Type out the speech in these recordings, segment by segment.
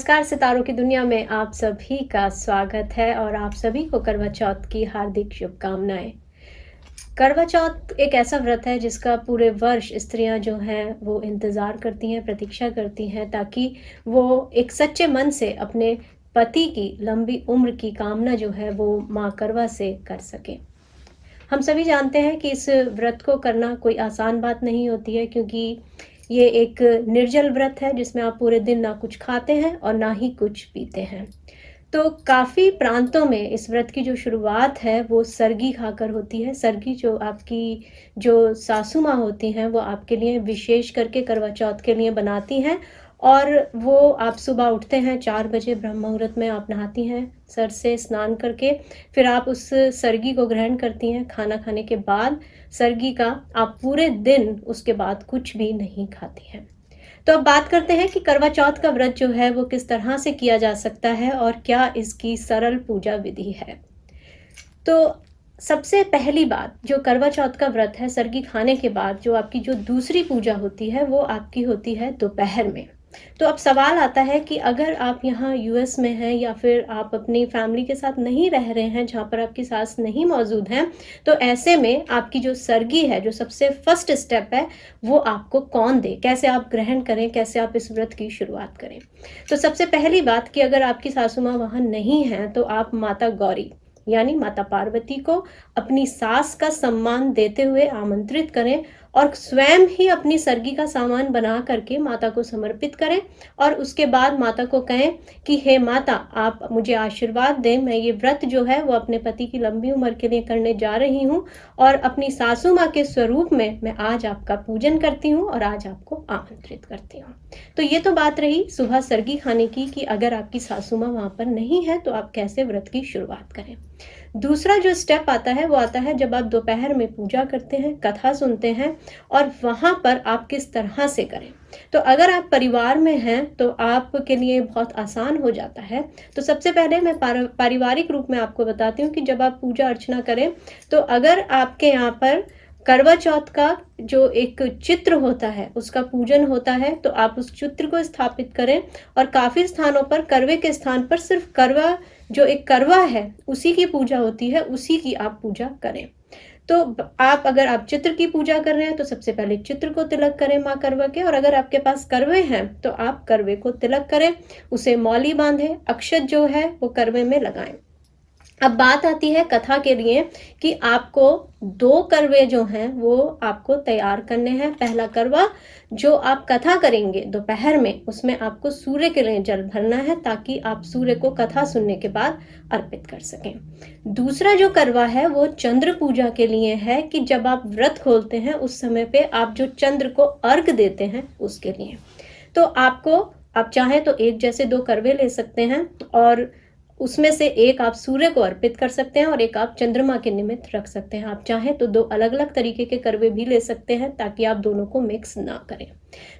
नमस्कार, सितारों की दुनिया में आप सभी का स्वागत है और आप सभी को करवा चौथ की हार्दिक शुभकामनाएं। करवा चौथ एक ऐसा व्रत है जिसका पूरे वर्ष स्त्रियां जो हैं वो इंतज़ार करती हैं, प्रतीक्षा करती हैं ताकि वो एक सच्चे मन से अपने पति की लंबी उम्र की कामना जो है वो माँ करवा से कर सकें। हम सभी जानते हैं कि इस व्रत को करना कोई आसान बात नहीं होती है, क्योंकि ये एक निर्जल व्रत है जिसमें आप पूरे दिन ना कुछ खाते हैं और ना ही कुछ पीते हैं। तो काफ़ी प्रांतों में इस व्रत की जो शुरुआत है वो सरगी खाकर होती है। सरगी जो आपकी जो सासू माँ होती हैं वो आपके लिए विशेष करके करवा चौथ के लिए बनाती हैं। और वो आप सुबह उठते हैं 4 बजे ब्रह्म मुहूर्त में, आप नहाती हैं सर से स्नान करके, फिर आप उस सरगी को ग्रहण करती हैं। खाना खाने के बाद सरगी का आप पूरे दिन उसके बाद कुछ भी नहीं खाती हैं। तो अब बात करते हैं कि करवा चौथ का व्रत जो है वो किस तरह से किया जा सकता है और क्या इसकी सरल पूजा विधि है। तो सबसे पहली बात, जो करवा चौथ का व्रत है, सरगी खाने के बाद जो आपकी जो दूसरी पूजा होती है वो आपकी होती है दोपहर में। तो अब सवाल आता है कि अगर आप यहाँ यूएस में हैं या फिर आप अपनी फैमिली के साथ नहीं रह रहे हैं, जहाँ पर आपकी सास नहीं मौजूद हैं, तो ऐसे में आपकी जो सरगी है, जो सबसे फर्स्ट स्टेप है, वो आपको कौन दे, कैसे आप ग्रहण करें, कैसे आप इस व्रत की शुरुआत करें। तो सबसे पहली बात कि अगर आपकी सासू माँ वहाँ नहीं हैं तो आप माता गौरी यानी माता पार्वती को अपनी सास का सम्मान देते हुए आमंत्रित करें और स्वयं ही अपनी सरगी का सामान बना करके माता को समर्पित करें। और उसके बाद माता को कहें कि हे माता, आप मुझे आशीर्वाद दें, मैं ये व्रत जो है वो अपने पति की लंबी उम्र के लिए करने जा रही हूँ और अपनी सासू माँ के स्वरूप में मैं आज आपका पूजन करती हूँ और आज आपको आमंत्रित करती हूँ। तो ये तो बात रही सुबह सरगी खाने की कि अगर आपकी सासू माँ वहाँ पर नहीं है तो आप कैसे व्रत की शुरुआत करें। दूसरा जो स्टेप आता है वो आता है जब आप दोपहर में पूजा करते हैं, कथा सुनते हैं, और वहाँ पर आप किस तरह से करें। तो अगर आप परिवार में हैं तो आपके लिए बहुत आसान हो जाता है। तो सबसे पहले मैं पारिवारिक रूप में आपको बताती हूँ कि जब आप पूजा अर्चना करें तो अगर आपके यहाँ पर करवा चौथ का जो एक चित्र होता है उसका पूजन होता है तो आप उस चित्र को स्थापित करें। और काफ़ी स्थानों पर करवे के स्थान पर सिर्फ करवा, जो एक करवा है उसी की पूजा होती है, उसी की आप पूजा करें। तो आप अगर आप चित्र की पूजा कर रहे हैं तो सबसे पहले चित्र को तिलक करें माँ करवा के, और अगर आपके पास करवे हैं तो आप करवे को तिलक करें, उसे मौली बांधें, अक्षत जो है वो करवे में लगाएं। अब बात आती है कथा के लिए कि आपको 2 करवे जो हैं वो आपको तैयार करने हैं। पहला करवा जो आप कथा करेंगे दोपहर में, उसमें आपको सूर्य के लिए जल भरना है ताकि आप सूर्य को कथा सुनने के बाद अर्पित कर सकें। दूसरा जो करवा है वो चंद्र पूजा के लिए है कि जब आप व्रत खोलते हैं उस समय पे आप जो चंद्र को अर्घ देते हैं उसके लिए। तो आप चाहें तो एक जैसे 2 करवे ले सकते हैं और उसमें से एक आप सूर्य को अर्पित कर सकते हैं और एक आप चंद्रमा के निमित्त रख सकते हैं। आप चाहें तो 2 अलग-अलग तरीके के करवे भी ले सकते हैं ताकि आप दोनों को मिक्स ना करें।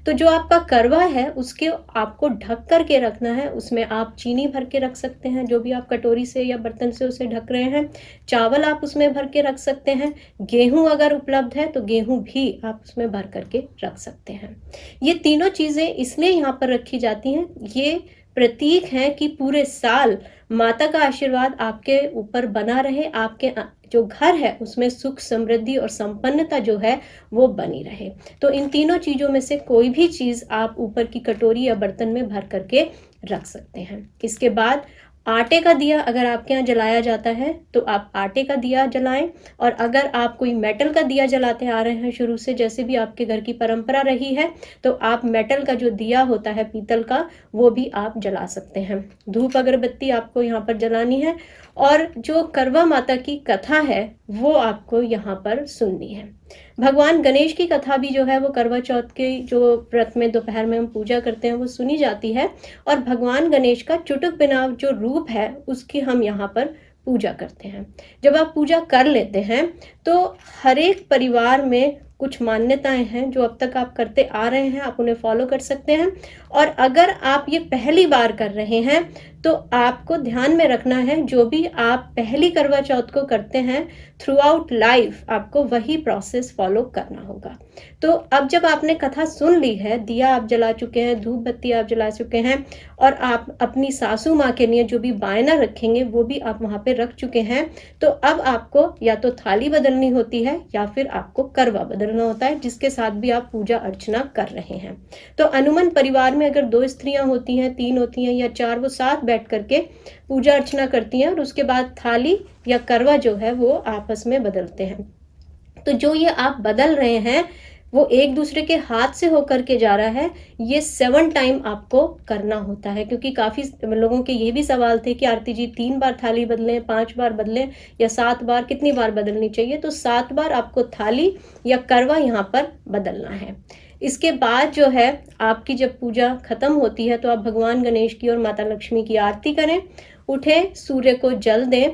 तो जो आपका करवा है उसके आपको ढक कर के रखना है, उसमें आप चीनी भर के रख सकते हैं, जो भी आप कटोरी से या बर्तन से उसे ढक रहे हैं। चावल आप उसमें भर के रख सकते हैं, गेहूँ अगर उपलब्ध है तो गेहूँ भी आप उसमें भर कर के रख सकते हैं। ये तीनों चीज़ें इसलिए यहाँ पर रखी जाती हैं, ये प्रतीक है कि पूरे साल माता का आशीर्वाद आपके ऊपर बना रहे, आपके जो घर है उसमें सुख समृद्धि और संपन्नता जो है वो बनी रहे। तो इन तीनों चीज़ों में से कोई भी चीज़ आप ऊपर की कटोरी या बर्तन में भर करके रख सकते हैं। इसके बाद आटे का दिया अगर आपके यहाँ जलाया जाता है तो आप आटे का दिया जलाएं, और अगर आप कोई मेटल का दिया जलाते आ रहे हैं शुरू से, जैसे भी आपके घर की परंपरा रही है, तो आप मेटल का जो दिया होता है पीतल का वो भी आप जला सकते हैं। धूप अगरबत्ती आपको यहाँ पर जलानी है और जो करवा माता की कथा है वो आपको यहाँ पर सुननी है। भगवान गणेश की कथा भी जो है वो करवा चौथ के जो व्रत में दोपहर में हम पूजा करते हैं वो सुनी जाती है, और भगवान गणेश का चुटुक बिनाव जो रूप है उसकी हम यहाँ पर पूजा करते हैं। जब आप पूजा कर लेते हैं तो हर एक परिवार में कुछ मान्यताएं हैं जो अब तक आप करते आ रहे हैं, आप उन्हें फॉलो कर सकते हैं। और अगर आप ये पहली बार कर रहे हैं तो आपको ध्यान में रखना है जो भी आप पहली करवा चौथ को करते हैं, थ्रू आउट लाइफ आपको वही प्रोसेस फॉलो करना होगा। तो अब जब आपने कथा सुन ली है, दिया आप जला चुके हैं, धूप बत्ती आप जला चुके हैं और आप अपनी सासू माँ के लिए जो भी बायना रखेंगे वो भी आप वहाँ पे रख चुके हैं, तो अब आपको या तो थाली बदलनी होती है या फिर आपको करवा बदलना होता है, जिसके साथ भी आप पूजा अर्चना कर रहे हैं। तो अनुमन परिवार में अगर 2 स्त्रियां होती हैं, 3 होती हैं या 4, वो साथ बैठ करके पूजा अर्चना करती हैं और उसके बाद थाली या करवा जो है वो आपस में बदलते हैं। तो जो ये आप बदल रहे हैं वो एक दूसरे के हाथ से होकर के जा रहा है, ये 7 टाइम आपको करना होता है, क्योंकि काफ़ी लोगों के ये भी सवाल थे कि आरती जी 3 बार थाली बदलें, 5 बार बदलें या 7 बार, कितनी बार बदलनी चाहिए? तो 7 बार आपको थाली या करवा यहाँ पर बदलना है। इसके बाद जो है आपकी जब पूजा खत्म होती है तो आप भगवान गणेश की और माता लक्ष्मी की आरती करें, उठें, सूर्य को जल दें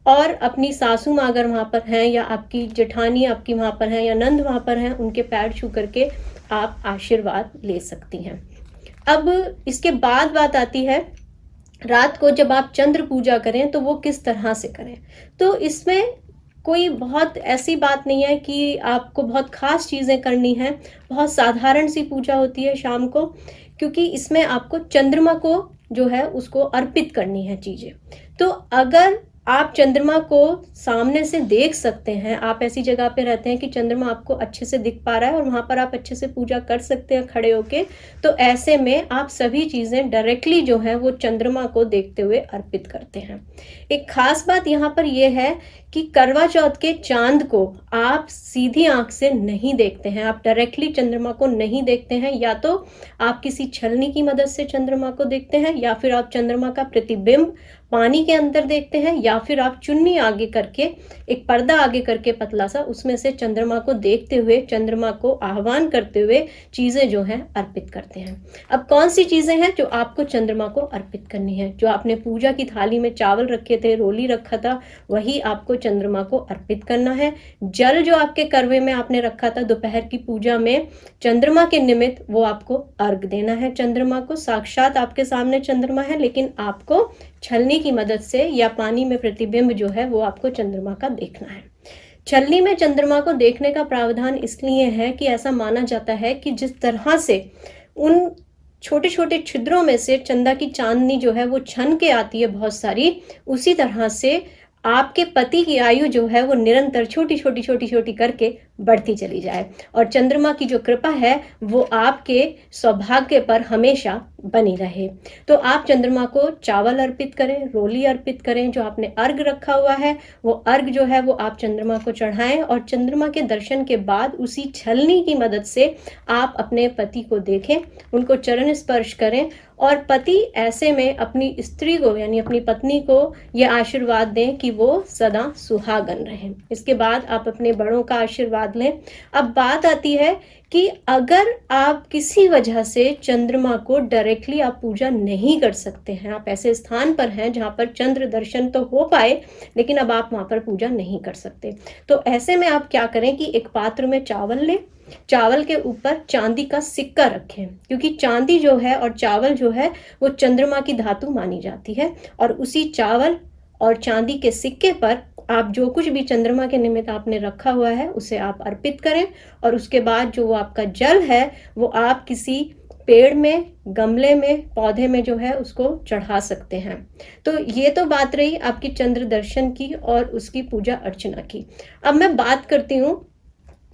और अपनी सासू माँ अगर वहाँ पर हैं या आपकी जेठानी आपकी वहाँ पर हैं या नंद वहाँ पर हैं, उनके पैर छू करके आप आशीर्वाद ले सकती हैं। अब इसके बाद बात आती है रात को जब आप चंद्र पूजा करें तो वो किस तरह से करें। तो इसमें कोई बहुत ऐसी बात नहीं है कि आपको बहुत खास चीज़ें करनी हैं, बहुत साधारण सी पूजा होती है शाम को, क्योंकि इसमें आपको चंद्रमा को जो है उसको अर्पित करनी है चीज़ें। तो अगर आप चंद्रमा को सामने से देख सकते हैं, आप ऐसी जगह पे रहते हैं कि चंद्रमा आपको अच्छे से दिख पा रहा है और वहाँ पर आप अच्छे से पूजा कर सकते हैं खड़े होके, तो ऐसे में आप सभी चीज़ें डायरेक्टली जो है वो चंद्रमा को देखते हुए अर्पित करते हैं। एक खास बात यहाँ पर यह है कि करवा चौथ के चांद को आप सीधी आंख से नहीं देखते हैं, आप डायरेक्टली चंद्रमा को नहीं देखते हैं, या तो आप किसी छलनी की मदद से चंद्रमा को देखते हैं या फिर आप चंद्रमा का प्रतिबिंब पानी के अंदर देखते हैं या फिर आप चुन्नी आगे करके, एक पर्दा आगे करके पतला सा, उसमें से चंद्रमा को देखते हुए, चंद्रमा को आह्वान करते हुए चीज़ें जो हैं अर्पित करते हैं। अब कौन सी चीज़ें हैं जो आपको चंद्रमा को अर्पित करनी है? जो आपने पूजा की थाली में चावल रखे थे, रोली रखा था, वही आपको चंद्रमा को अर्पित करना है। जल जो आपके करवे में आपने रखा था दोपहर की पूजा में चंद्रमा के निमित्त, वो आपको अर्घ देना है चंद्रमा को। साक्षात आपके सामने चंद्रमा है, लेकिन आपको छलनी की मदद से या पानी में प्रतिबिंब जो है वो आपको चंद्रमा का देखना है। छलनी में चंद्रमा को देखने का प्रावधान इसलिए है कि ऐसा माना जाता है कि जिस तरह से उन छोटे छोटे छिद्रों में से चंदा की चांदनी जो है वो छन के आती है बहुत सारी, उसी तरह से आपके पति की आयु जो है वो निरंतर छोटी छोटी छोटी छोटी करके बढ़ती चली जाए और चंद्रमा की जो कृपा है वो आपके सौभाग्य पर हमेशा बनी रहे। तो आप चंद्रमा को चावल अर्पित करें, रोली अर्पित करें, जो आपने अर्घ रखा हुआ है वो अर्घ जो है वो आप चंद्रमा को चढ़ाएं और चंद्रमा के दर्शन के बाद उसी छलनी की मदद से आप अपने पति को देखें, उनको चरण स्पर्श करें और पति ऐसे में अपनी स्त्री को यानी अपनी पत्नी को ये आशीर्वाद दें कि वो सदा सुहागन रहें। इसके बाद आप अपने बड़ों का आशीर्वाद लें। अब बात आती है कि अगर आप किसी वजह से चंद्रमा को डायरेक्टली आप पूजा नहीं कर सकते हैं, आप ऐसे स्थान पर हैं जहाँ पर चंद्र दर्शन तो हो पाए लेकिन अब आप वहाँ पर पूजा नहीं कर सकते, तो ऐसे में आप क्या करें कि एक पात्र में चावल लें, चावल के ऊपर चांदी का सिक्का रखें, क्योंकि चांदी जो है और चावल जो है वो चंद्रमा की धातु मानी जाती है, और उसी चावल और चांदी के सिक्के पर आप जो कुछ भी चंद्रमा के निमित्त आपने रखा हुआ है उसे आप अर्पित करें और उसके बाद जो वो आपका जल है वो आप किसी पेड़ में, गमले में, पौधे में जो है उसको चढ़ा सकते हैं। तो ये तो बात रही आपकी चंद्र दर्शन की और उसकी पूजा अर्चना की। अब मैं बात करती हूँ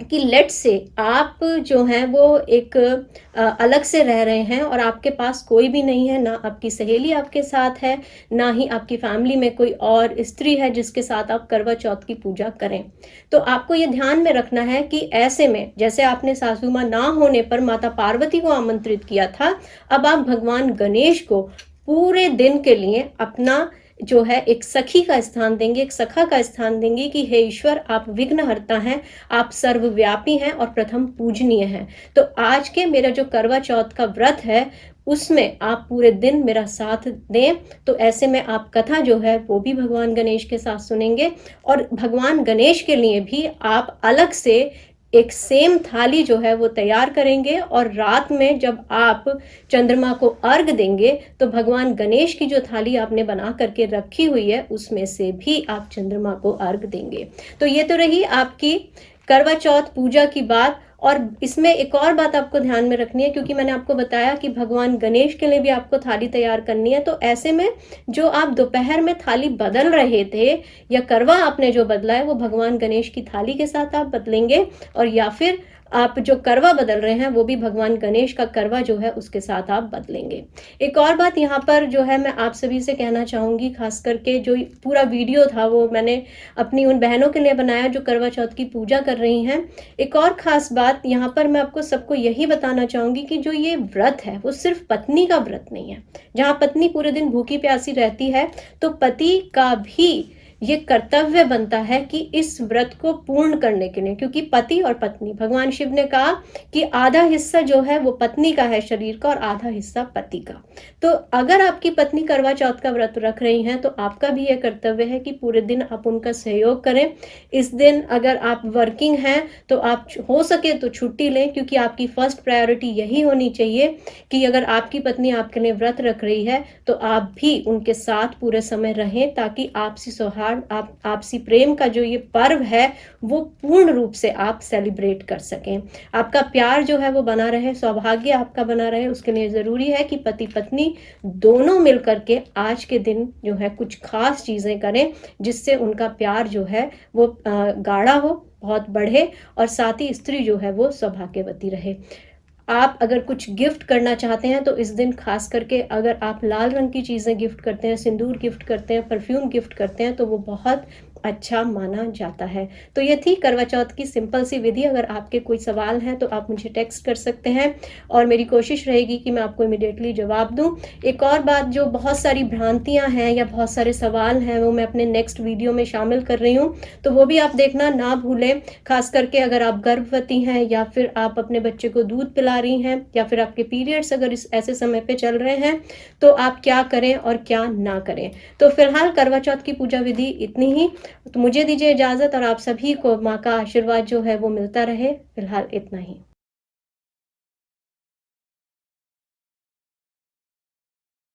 कि लेट से आप जो हैं वो एक अलग से रह रहे हैं और आपके पास कोई भी नहीं है, ना आपकी सहेली आपके साथ है, ना ही आपकी फैमिली में कोई और स्त्री है जिसके साथ आप करवा चौथ की पूजा करें। तो आपको ये ध्यान में रखना है कि ऐसे में जैसे आपने सासू माँ ना होने पर माता पार्वती को आमंत्रित किया था, अब आप भगवान गणेश को पूरे दिन के लिए अपना जो है एक सखी का स्थान देंगे, एक सखा का स्थान देंगे कि हे ईश्वर, आप विघ्नहर्ता हैं, आप सर्वव्यापी हैं और प्रथम पूजनीय हैं। तो आज के मेरा जो करवा चौथ का व्रत है उसमें आप पूरे दिन मेरा साथ दें। तो ऐसे में आप कथा जो है वो भी भगवान गणेश के साथ सुनेंगे और भगवान गणेश के लिए भी आप अलग से एक सेम थाली जो है वो तैयार करेंगे और रात में जब आप चंद्रमा को अर्घ देंगे तो भगवान गणेश की जो थाली आपने बना करके रखी हुई है उसमें से भी आप चंद्रमा को अर्घ देंगे। तो ये तो रही आपकी करवा चौथ पूजा की बात। और इसमें एक और बात आपको ध्यान में रखनी है, क्योंकि मैंने आपको बताया कि भगवान गणेश के लिए भी आपको थाली तैयार करनी है, तो ऐसे में जो आप दोपहर में थाली बदल रहे थे या करवा आपने जो बदला है वो भगवान गणेश की थाली के साथ आप बदलेंगे, और या फिर आप जो करवा बदल रहे हैं वो भी भगवान गणेश का करवा जो है उसके साथ आप बदलेंगे। एक और बात यहाँ पर जो है मैं आप सभी से कहना चाहूँगी, खास करके जो पूरा वीडियो था वो मैंने अपनी उन बहनों के लिए बनाया जो करवा चौथ की पूजा कर रही हैं। एक और ख़ास बात यहाँ पर मैं आपको सबको यही बताना चाहूँगी कि जो ये व्रत है वो सिर्फ पत्नी का व्रत नहीं है। जहाँ पत्नी पूरे दिन भूखी प्यासी रहती है तो पति का भी ये कर्तव्य बनता है कि इस व्रत को पूर्ण करने के लिए, क्योंकि पति और पत्नी, भगवान शिव ने कहा कि आधा हिस्सा जो है वो पत्नी का है शरीर का और आधा हिस्सा पति का। तो अगर आपकी पत्नी करवा चौथ का व्रत रख रही हैं तो आपका भी यह कर्तव्य है कि पूरे दिन आप उनका सहयोग करें। इस दिन अगर आप वर्किंग हैं तो आप हो सके तो छुट्टी लें, क्योंकि आपकी फर्स्ट प्रायोरिटी यही होनी चाहिए कि अगर आपकी पत्नी आपके लिए व्रत रख रही है तो आप भी उनके साथ पूरे समय रहें, ताकि आपसी सौहार्द, आपसी प्रेम का जो ये पर्व है वो पूर्ण रूप से आप सेलिब्रेट कर सकें। आपका प्यार जो है वो बना रहे, सौभाग्य आपका बना रहे, उसके लिए ज़रूरी है कि पति पत्नी दोनों मिलकर के आज के दिन जो है कुछ खास चीज़ें करें, जिससे उनका प्यार जो है वो गाढ़ा हो, बहुत बढ़े, और साथ ही स्त्री जो है वो सौभाग्यवती रहे। आप अगर कुछ गिफ्ट करना चाहते हैं तो इस दिन खास करके अगर आप लाल रंग की चीज़ें गिफ्ट करते हैं, सिंदूर गिफ्ट करते हैं, परफ्यूम गिफ्ट करते हैं तो वो बहुत अच्छा माना जाता है। तो ये थी करवा चौथ की सिंपल सी विधि। अगर आपके कोई सवाल हैं तो आप मुझे टेक्स्ट कर सकते हैं और मेरी कोशिश रहेगी कि मैं आपको इमीडिएटली जवाब दूं। एक और बात, जो बहुत सारी भ्रांतियां हैं या बहुत सारे सवाल हैं वो मैं अपने नेक्स्ट वीडियो में शामिल कर रही हूँ, तो वो भी आप देखना ना भूलें। खास करके अगर आप गर्भवती हैं या फिर आप अपने बच्चे को दूध पिला रही हैं या फिर आपके पीरियड्स अगर इस ऐसे समय पे चल रहे हैं तो आप क्या करें और क्या ना करें। तो फिलहाल करवा चौथ की पूजा विधि इतनी ही। तो मुझे दीजिए इजाज़त और आप सभी को माँ का आशीर्वाद जो है वो मिलता रहे। फिलहाल इतना ही।